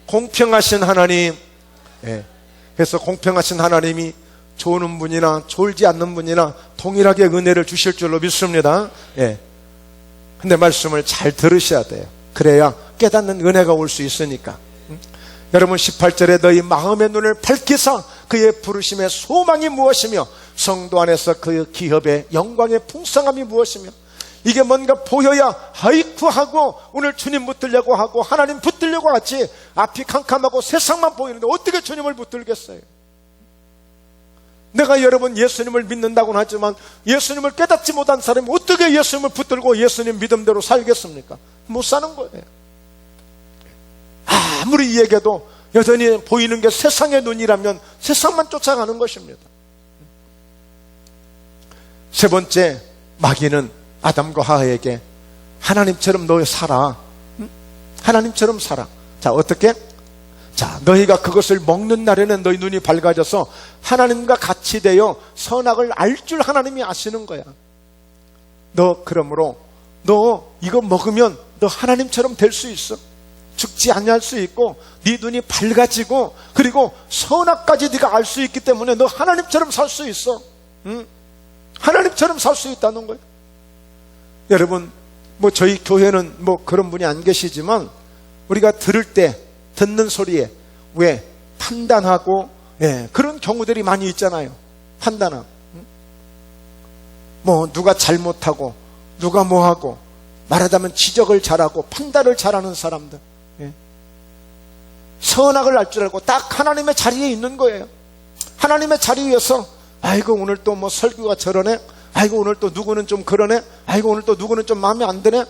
A: 공평하신 하나님. 그래서 공평하신 하나님이 좋은 분이나 졸지 않는 분이나 동일하게 은혜를 주실 줄로 믿습니다. 근데 말씀을 잘 들으셔야 돼요. 그래야 깨닫는 은혜가 올 수 있으니까. 여러분, 18절에 너희 마음의 눈을 밝히사 그의 부르심의 소망이 무엇이며 성도 안에서 그의 기업의 영광의 풍성함이 무엇이며. 이게 뭔가 보여야 하이쿠 하고 오늘 주님 붙들려고 하고 하나님 붙들려고 하지, 앞이 캄캄하고 세상만 보이는데 어떻게 주님을 붙들겠어요? 내가 여러분 예수님을 믿는다고는 하지만 예수님을 깨닫지 못한 사람이 어떻게 예수님을 붙들고 예수님 믿음대로 살겠습니까? 못 사는 거예요. 아무리 이야기해도 여전히 보이는 게 세상의 눈이라면 세상만 쫓아가는 것입니다. 세 번째, 마귀는 아담과 하와에게 하나님처럼 너 살아. 하나님처럼 살아. 자, 어떻게? 자, 너희가 그것을 먹는 날에는 너희 눈이 밝아져서 하나님과 같이 되어 선악을 알 줄 하나님이 아시는 거야. 너 그러므로 너 이거 먹으면 너 하나님처럼 될 수 있어. 죽지 아니할 수 있고 네 눈이 밝아지고 그리고 선악까지 네가 알 수 있기 때문에 너 하나님처럼 살 수 있어. 하나님처럼 살 수 있다는 거예요. 여러분, 뭐 저희 교회는 뭐 그런 분이 안 계시지만 우리가 들을 때 듣는 소리에 왜 판단하고 그런 경우들이 많이 있잖아요. 판단하고 뭐 누가 잘못하고 누가 뭐하고 말하자면 지적을 잘하고 판단을 잘하는 사람들, 선악을 알 줄 알고 딱 하나님의 자리에 있는 거예요. 하나님의 자리에서 아이고 오늘 또 뭐 설교가 저러네, 아이고 오늘 또 누구는 좀 그러네, 아이고 오늘 또 누구는 좀 마음에 안 드네.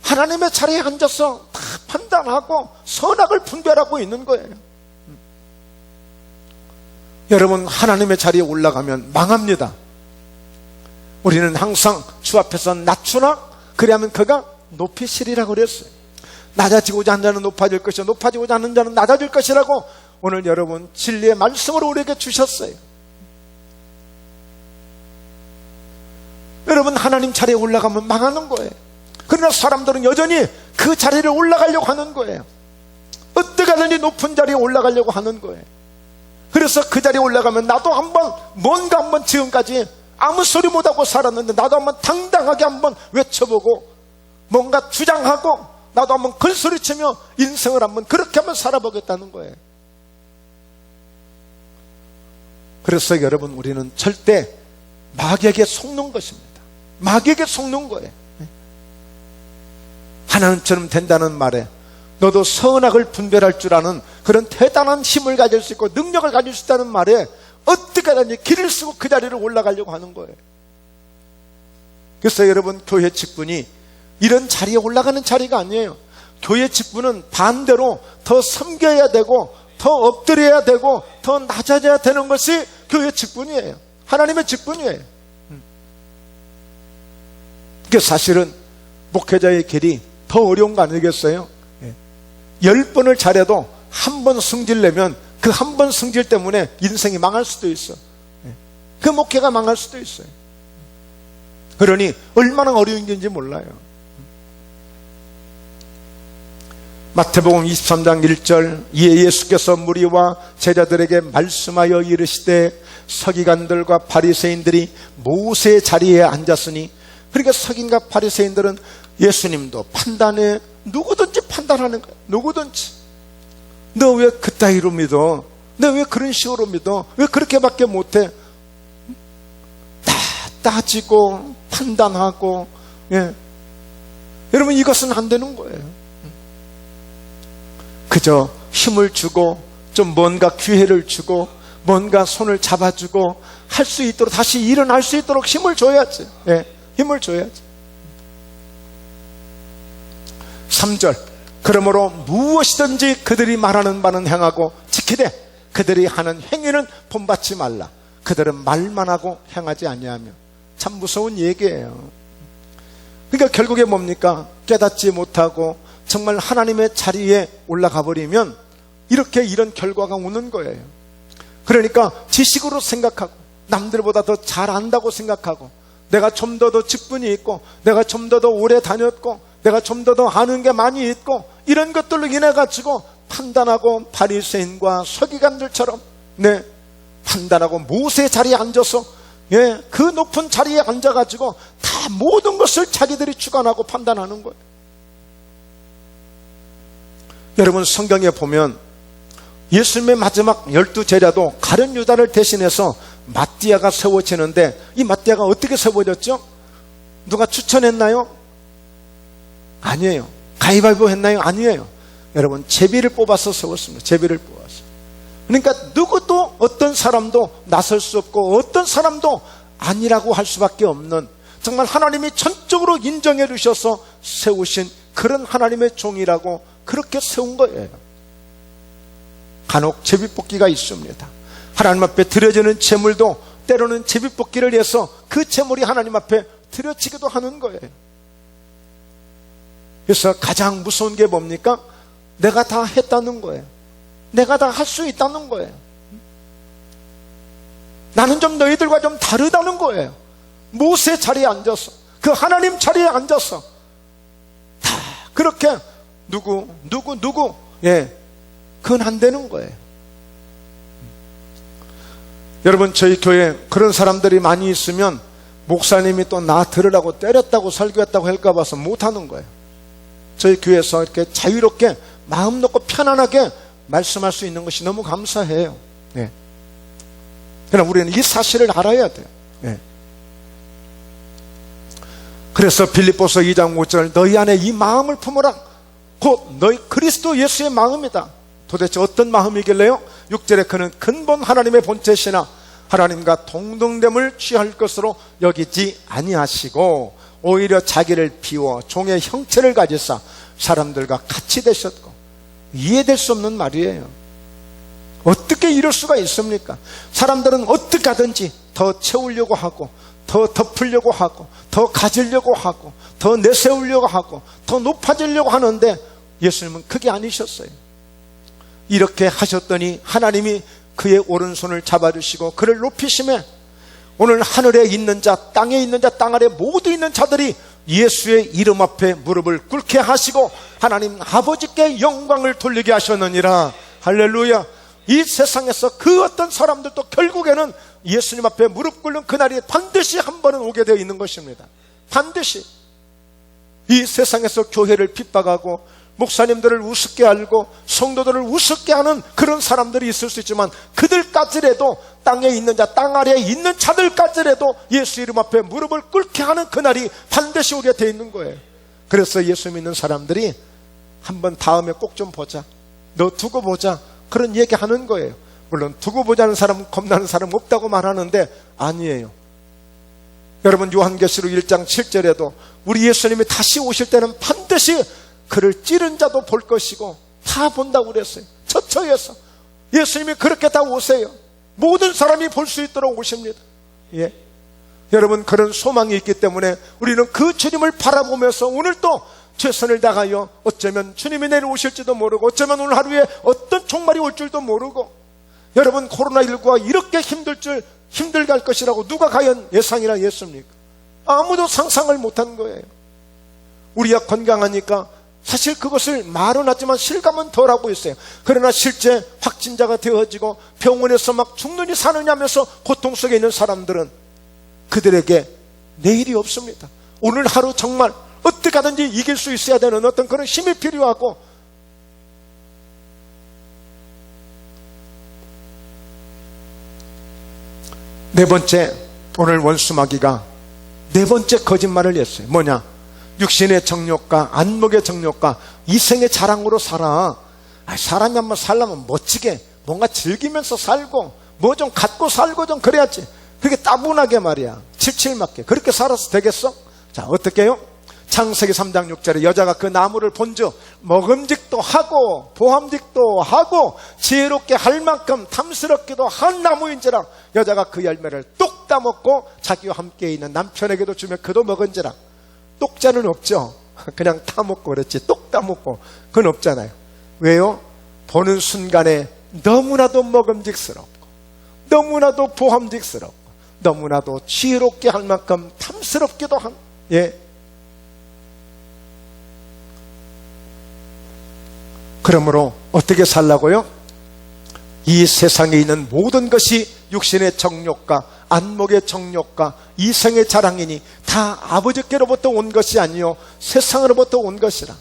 A: 하나님의 자리에 앉아서 다 판단하고 선악을 분별하고 있는 거예요. 여러분, 하나님의 자리에 올라가면 망합니다. 우리는 항상 주 앞에서 낮추나 그래야면 그가 높이시리라고 그랬어요. 낮아지고자 하는 자는 높아질 것이요 높아지고자 하는 자는 낮아질 것이라고 오늘 여러분 진리의 말씀을 우리에게 주셨어요. 여러분, 하나님 자리에 올라가면 망하는 거예요. 그러나 사람들은 여전히 그 자리를 올라가려고 하는 거예요. 어떻게 하든지 높은 자리에 올라가려고 하는 거예요. 그래서 그 자리에 올라가면 나도 한번 뭔가 한번 지금까지 아무 소리 못하고 살았는데 나도 한번 당당하게 한번 외쳐보고 뭔가 주장하고 나도 한번 글소리치며 인생을 한번 그렇게 한번 살아보겠다는 거예요. 그래서 여러분, 우리는 절대 마귀에게 속는 것입니다. 마귀에게 속는 거예요. 하나님처럼 된다는 말에 너도 선악을 분별할 줄 아는 그런 대단한 힘을 가질 수 있고 능력을 가질 수 있다는 말에 어떻게 하든지 길을 쓰고 그 자리를 올라가려고 하는 거예요. 그래서 여러분, 교회 직분이 이런 자리에 올라가는 자리가 아니에요. 교회 직분은 반대로 더 섬겨야 되고 더 엎드려야 되고 더 낮아져야 되는 것이 교회 직분이에요. 하나님의 직분이에요. 그게 사실은 목회자의 길이 더 어려운 거 아니겠어요? 10번을 잘해도 한 번 승질내면 그 한 번 승질 때문에 인생이 망할 수도 있어. 그 목회가 망할 수도 있어요. 그러니 얼마나 어려운 일인지 몰라요. 마태복음 23장 1절, 이에 예수께서 무리와 제자들에게 말씀하여 이르시되 서기관들과 바리새인들이 모세의 자리에 앉았으니, 그러니까 서기관과 바리새인들은 예수님도 판단해, 누구든지 판단하는 거야. 누구든지. 너 왜 그따위로 믿어? 너 왜 그런 식으로 믿어? 왜 그렇게밖에 못해? 다 따지고 판단하고. 여러분, 이것은 안 되는 거예요. 그저 힘을 주고 좀 뭔가 기회를 주고 뭔가 손을 잡아주고 할 수 있도록, 다시 일어날 수 있도록 힘을 줘야지. 힘을 줘야지. 3절, 그러므로 무엇이든지 그들이 말하는 바는 행하고 지키되 그들이 하는 행위는 본받지 말라. 그들은 말만 하고 행하지 아니하며. 참 무서운 얘기예요. 그러니까 결국에 뭡니까? 깨닫지 못하고 정말 하나님의 자리에 올라가 버리면 이렇게 이런 결과가 오는 거예요. 그러니까 지식으로 생각하고 남들보다 더 잘 안다고 생각하고 내가 좀 더 직분이 있고 내가 좀 더 오래 다녔고 내가 좀 더 아는 게 많이 있고 이런 것들로 인해 가지고 판단하고 바리새인과 서기관들처럼 판단하고 모세 자리에 앉아서 그 높은 자리에 앉아가지고 다 모든 것을 자기들이 주관하고 판단하는 거예요. 여러분, 성경에 보면 예수님의 마지막 12제자도 가룟 유다를 대신해서 마띠아가 세워지는데, 이 마띠아가 어떻게 세워졌죠? 누가 추천했나요? 아니에요. 가위바위보 했나요? 아니에요. 여러분, 제비를 뽑아서 세웠습니다. 제비를 뽑아서. 그러니까 누구도, 어떤 사람도 나설 수 없고 어떤 사람도 아니라고 할 수밖에 없는, 정말 하나님이 전적으로 인정해 주셔서 세우신 그런 하나님의 종이라고 그렇게 세운 거예요. 간혹 제비뽑기가 있습니다. 하나님 앞에 드려지는 제물도 때로는 제비뽑기를 해서 그 제물이 하나님 앞에 드려지기도 하는 거예요. 그래서 가장 무서운 게 뭡니까? 내가 다 했다는 거예요. 내가 다 할 수 있다는 거예요. 나는 좀 너희들과 좀 다르다는 거예요. 모세 자리에 앉아서, 그 하나님 자리에 앉아서 다 그렇게 누구 그건 안 되는 거예요. 여러분, 저희 교회에 그런 사람들이 많이 있으면 목사님이 또 나 들으라고 때렸다고 설교했다고 할까 봐서 못하는 거예요. 저희 교회에서 이렇게 자유롭게 마음 놓고 편안하게 말씀할 수 있는 것이 너무 감사해요. 그러나 우리는 이 사실을 알아야 돼요. 그래서 빌립보서 2장 5절, 너희 안에 이 마음을 품으라. 곧 너희 그리스도 예수의 마음이다. 도대체 어떤 마음이길래요? 6절에 그는 근본 하나님의 본체시나 하나님과 동등됨을 취할 것으로 여기지 아니하시고 오히려 자기를 비워 종의 형체를 가지사 사람들과 같이 되셨고. 이해될 수 없는 말이에요. 어떻게 이럴 수가 있습니까? 사람들은 어떻게 하든지 더 채우려고 하고 더 덮으려고 하고 더 가지려고 하고 더 내세우려고 하고 더 높아지려고 하는데 예수님은 그게 아니셨어요. 이렇게 하셨더니 하나님이 그의 오른손을 잡아주시고 그를 높이심에 오늘 하늘에 있는 자, 땅에 있는 자, 땅 아래 모두 있는 자들이 예수의 이름 앞에 무릎을 꿇게 하시고 하나님 아버지께 영광을 돌리게 하셨느니라. 할렐루야. 이 세상에서 그 어떤 사람들도 결국에는 예수님 앞에 무릎 꿇는 그날이 반드시 한 번은 오게 되어 있는 것입니다. 반드시. 이 세상에서 교회를 핍박하고 목사님들을 우습게 알고 성도들을 우습게 하는 그런 사람들이 있을 수 있지만 그들까지라도 땅에 있는 자, 땅 아래에 있는 자들까지라도 예수 이름 앞에 무릎을 꿇게 하는 그날이 반드시 오게 되어 있는 거예요. 그래서 예수 믿는 사람들이 한번 다음에 꼭 좀 보자, 너 두고 보자, 그런 얘기 하는 거예요. 물론 두고 보자는 사람, 겁나는 사람 없다고 말하는데 아니에요. 여러분, 요한계시록 1장 7절에도 우리 예수님이 다시 오실 때는 반드시 그를 찌른 자도 볼 것이고 다 본다고 그랬어요. 처처해서 예수님이 그렇게 다 오세요. 모든 사람이 볼 수 있도록 오십니다. 예. 여러분, 그런 소망이 있기 때문에 우리는 그 주님을 바라보면서 오늘 또 최선을 다하여, 어쩌면 주님이 내려오실지도 모르고 어쩌면 오늘 하루에 어떤 종말이 올 줄도 모르고, 여러분, 코로나19가 이렇게 힘들게 할 것이라고 누가 과연 예상이나 했습니까? 아무도 상상을 못한 거예요. 우리가 건강하니까 사실 그것을 말은 하지만 실감은 덜하고 있어요. 그러나 실제 확진자가 되어지고 병원에서 막 죽느니 사느냐면서 고통 속에 있는 사람들은 그들에게 내일이 없습니다. 오늘 하루 정말 어떻게 하든지 이길 수 있어야 되는 어떤 그런 힘이 필요하고, 네 번째, 오늘 원수마귀가 네 번째 거짓말을 했어요. 뭐냐? 육신의 정욕과 안목의 정욕과 이생의 자랑으로 살아. 사람이 한번 살려면 멋지게 뭔가 즐기면서 살고 뭐 좀 갖고 살고 좀 그래야지. 그렇게 따분하게 말이야, 칠칠맞게 그렇게 살아서 되겠어? 자, 어떻게 해요? 창세기 3장 6절에 여자가 그 나무를 본즉 먹음직도 하고 보함직도 하고 지혜롭게 할 만큼 탐스럽기도 한 나무인지라 여자가 그 열매를 똑 따먹고 자기와 함께 있는 남편에게도 주며 그도 먹은지라. 똑자는 없죠. 그냥 따먹고 그랬지, 똑 따먹고 그건 없잖아요. 왜요? 보는 순간에 너무나도 먹음직스럽고 너무나도 보함직스럽고 너무나도 지혜롭게 할 만큼 탐스럽기도 한, 예. 그러므로 어떻게 살라고요? 이 세상에 있는 모든 것이 육신의 정욕과 안목의 정욕과 이생의 자랑이니 다 아버지께로부터 온 것이 아니요 세상으로부터 온 것이라.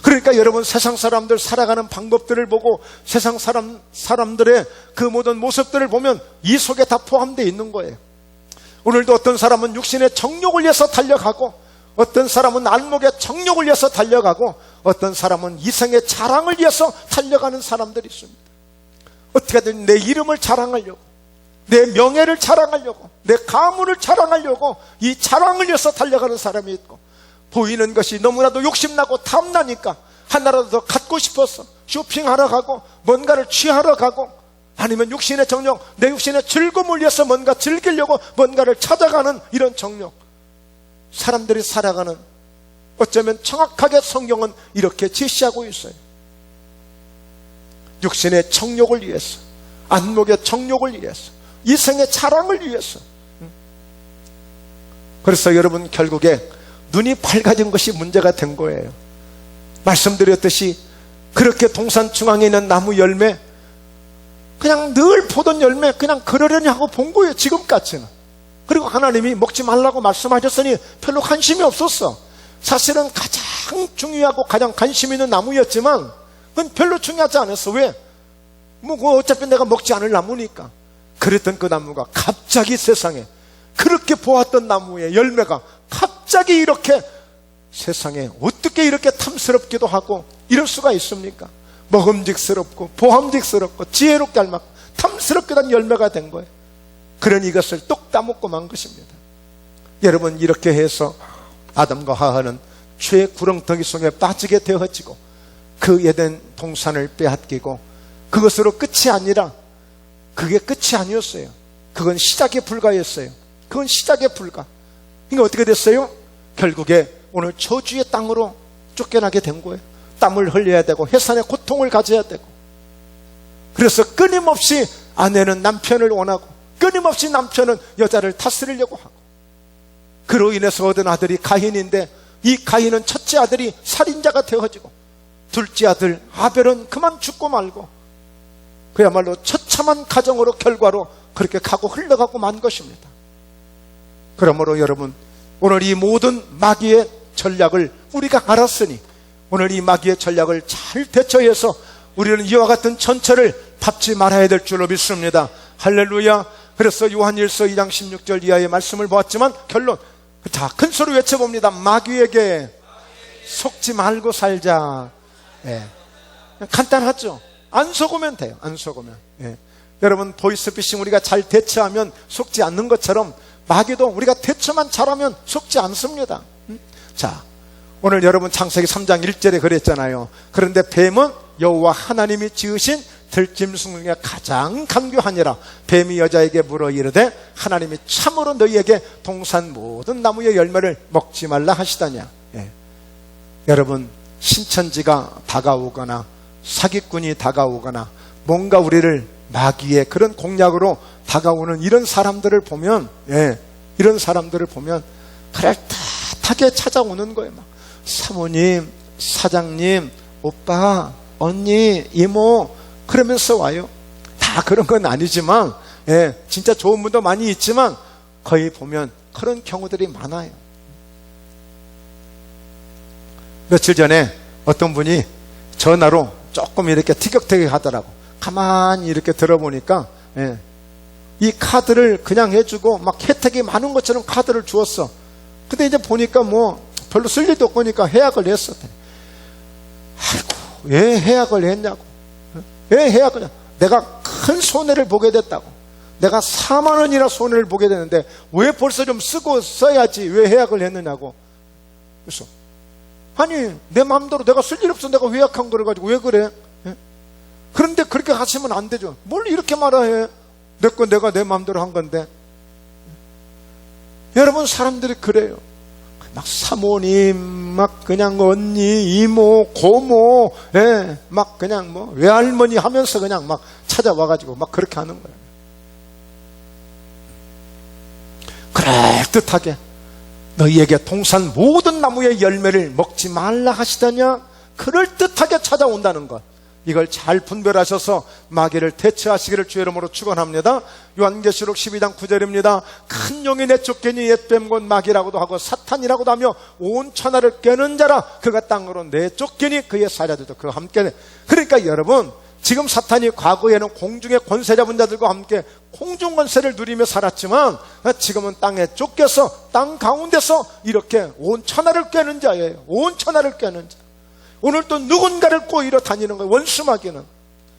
A: 그러니까 여러분, 세상 사람들 살아가는 방법들을 보고 세상 사람들의 그 모든 모습들을 보면 이 속에 다 포함되어 있는 거예요. 오늘도 어떤 사람은 육신의 정욕을 위해서 달려가고, 어떤 사람은 안목의 정욕을 위해서 달려가고, 어떤 사람은 이생의 자랑을 위해서 달려가는 사람들이 있습니다. 어떻게든 내 이름을 자랑하려고, 내 명예를 자랑하려고, 내 가문을 자랑하려고 이 자랑을 위해서 달려가는 사람이 있고, 보이는 것이 너무나도 욕심나고 탐나니까 하나라도 더 갖고 싶어서 쇼핑하러 가고 뭔가를 취하러 가고, 아니면 육신의 정욕, 내 육신의 즐거움을 위해서 뭔가 즐기려고 뭔가를 찾아가는 이런 정욕, 사람들이 살아가는, 어쩌면 정확하게 성경은 이렇게 제시하고 있어요. 육신의 정욕을 위해서, 안목의 정욕을 위해서, 이생의 자랑을 위해서. 그래서 여러분, 결국에 눈이 밝아진 것이 문제가 된 거예요. 말씀드렸듯이 그렇게 동산 중앙에 있는 나무 열매, 그냥 늘 보던 열매 그냥 그러려니 하고 본 거예요, 지금까지는. 그리고 하나님이 먹지 말라고 말씀하셨으니 별로 관심이 없었어. 사실은 가장 중요하고 가장 관심 있는 나무였지만 그건 별로 중요하지 않았어. 왜? 뭐 어차피 내가 먹지 않을 나무니까. 그랬던 그 나무가 갑자기 세상에, 그렇게 보았던 나무의 열매가 갑자기 이렇게 세상에 어떻게 이렇게 탐스럽기도 하고 이럴 수가 있습니까? 먹음직스럽고 보함직스럽고 지혜롭게 할 만큼 탐스럽게 된 열매가 된 거예요. 그러니 이것을 똑 따먹고 만 것입니다. 여러분, 이렇게 해서 아담과 하와는 죄의 구렁텅이 속에 빠지게 되어지고 그 에덴 동산을 빼앗기고, 그것으로 끝이 아니라, 그게 끝이 아니었어요. 그건 시작에 불과했어요. 그건 시작에 불과. 그러니까 어떻게 됐어요? 결국에 오늘 저주의 땅으로 쫓겨나게 된 거예요. 땀을 흘려야 되고 해산의 고통을 가져야 되고. 그래서 끊임없이 아내는 남편을 원하고 끊임없이 남편은 여자를 다스리려고 하고, 그로 인해서 얻은 아들이 가인인데 이 가인은 첫째 아들이 살인자가 되어지고 둘째 아들 아벨은 그만 죽고 말고, 그야말로 처참한 가정으로 결과로 그렇게 가고 흘러가고 만 것입니다. 그러므로 여러분, 오늘 이 모든 마귀의 전략을 우리가 알았으니 오늘 이 마귀의 전략을 잘 대처해서 우리는 이와 같은 전철을 밟지 말아야 될 줄로 믿습니다. 할렐루야. 그래서 요한일서 2장 16절 이하의 말씀을 보았지만 결론, 자, 큰 소리 외쳐봅니다. 마귀에게 속지 말고 살자. 예. 간단하죠. 안 속으면 돼요. 안 속으면. 예. 여러분, 보이스피싱 우리가 잘 대처하면 속지 않는 것처럼 마귀도 우리가 대처만 잘하면 속지 않습니다. 자, 오늘 여러분 창세기 3장 1절에 그랬잖아요. 그런데 뱀은 여호와 하나님이 지으신 들짐승 중에 가장 간교하니라. 뱀이 여자에게 물어 이르되 하나님이 참으로 너희에게 동산 모든 나무의 열매를 먹지 말라 하시다냐. 예. 여러분, 신천지가 다가오거나 사기꾼이 다가오거나 뭔가 우리를 마귀의 그런 공략으로 다가오는 이런 사람들을 보면, 예, 이런 사람들을 보면 그럴듯하게 찾아오는 거예요. 막 사모님, 사장님, 오빠, 언니, 이모 그러면서 와요. 다 그런 건 아니지만, 예, 진짜 좋은 분도 많이 있지만 거의 보면 그런 경우들이 많아요. 며칠 전에 어떤 분이 전화로 조금 이렇게 티격태격 하더라고. 가만히 이렇게 들어보니까, 예, 이 카드를 그냥 해주고 막 혜택이 많은 것처럼 카드를 주었어. 근데 이제 보니까 뭐 별로 쓸 일도 없으니까 해약을 했어. 아이고, 왜 해약을 했냐고. 왜 해약을 했냐고. 내가 큰 손해를 보게 됐다고. 내가 4만 원이나 손해를 보게 되는데 왜 벌써 좀 쓰고 써야지 왜 해약을 했느냐고. 그래서 아니, 내 마음대로 내가 쓸 일 없어. 내가 해약한 거를 가지고 왜 그래? 예? 그런데 그렇게 하시면 안 되죠. 뭘 이렇게 말해. 내 거 내가 내 마음대로 한 건데. 여러분, 사람들이 그래요. 막 사모님, 막 그냥 언니, 이모, 고모, 예, 막 그냥 뭐 외할머니 하면서 그냥 막 찾아와가지고 막 그렇게 하는 거예요. 그럴듯하게 너희에게 동산 모든 나무의 열매를 먹지 말라 하시더냐. 그럴듯하게 찾아온다는 것, 이걸 잘 분별하셔서 마귀를 대처하시기를 주의 이름으로 축원합니다. 요한계시록 12장 9절입니다. 큰 용이 내쫓기니 옛뱀 곧 마귀라고도 하고 사탄이라고도 하며 온 천하를 꿰는 자라. 그가 땅으로 내쫓기니 그의 사자들도 그와 함께. 그러니까 여러분, 지금 사탄이 과거에는 공중의 권세 잡은 자들과 함께 공중 권세를 누리며 살았지만 지금은 땅에 쫓겨서 땅 가운데서 이렇게 온 천하를 꿰는 자예요. 온 천하를 꿰는 자. 오늘 또 누군가를 꼬이러 다니는 거예요. 원수마귀는.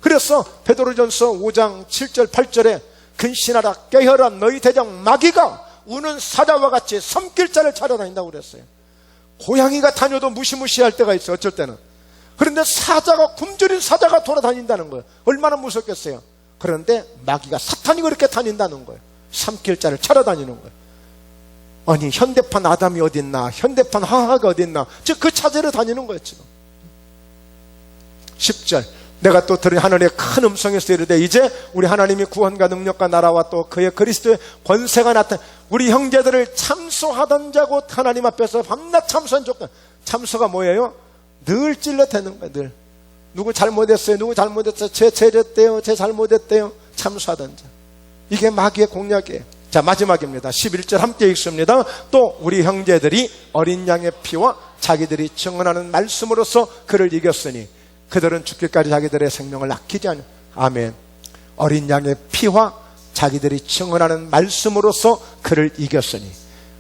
A: 그래서 베드로전서 5장 7절 8절에 근신하라 깨어라 너희 대장 마귀가 우는 사자와 같이 섬길 자를 찾아다닌다고 그랬어요. 고양이가 다녀도 무시무시할 때가 있어요. 어쩔 때는. 그런데 사자가, 굶주린 사자가 돌아다닌다는 거예요. 얼마나 무섭겠어요. 그런데 마귀가, 사탄이 그렇게 다닌다는 거예요. 삼킬 자를 찾아다니는 거예요. 아니, 현대판 아담이 어딨나, 현대판 하하가 어딨나, 즉 그 찾으러 다니는 거예요. 지금 10절 내가 또 들은 하늘의 큰 음성에서 이르되 이제 우리 하나님이 구원과 능력과 나라와 또 그의 그리스도의 권세가 나타나 우리 형제들을 참소하던 자고 하나님 앞에서 밤낮 참소한 조건. 참소가 뭐예요? 늘 찔러대는 거예요. 늘 누구 잘못했어요, 누구 잘못했어요, 쟤 저랬대요, 쟤 잘못했대요. 참소하던 자. 이게 마귀의 공략이에요. 자, 마지막입니다. 11절 함께 읽습니다. 또 우리 형제들이 어린 양의 피와 자기들이 증언하는 말씀으로써 그를 이겼으니 그들은 죽기까지 자기들의 생명을 아끼지 않아. 아멘. 어린 양의 피와 자기들이 증언하는 말씀으로써 그를 이겼으니.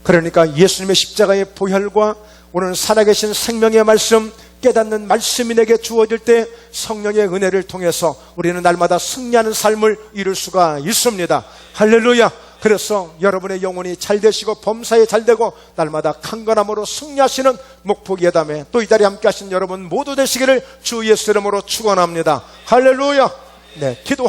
A: 그러니까 예수님의 십자가의 보혈과 오늘 살아계신 생명의 말씀, 깨닫는 말씀이 내게 주어질 때 성령의 은혜를 통해서 우리는 날마다 승리하는 삶을 이룰 수가 있습니다. 할렐루야. 그래서 여러분의 영혼이 잘 되시고 범사에 잘 되고 날마다 강건함으로 승리하시는 목포 예담에 또 이 자리에 함께 하신 여러분 모두 되시기를 주 예수 이름으로 축원합니다. 할렐루야. 네, 기도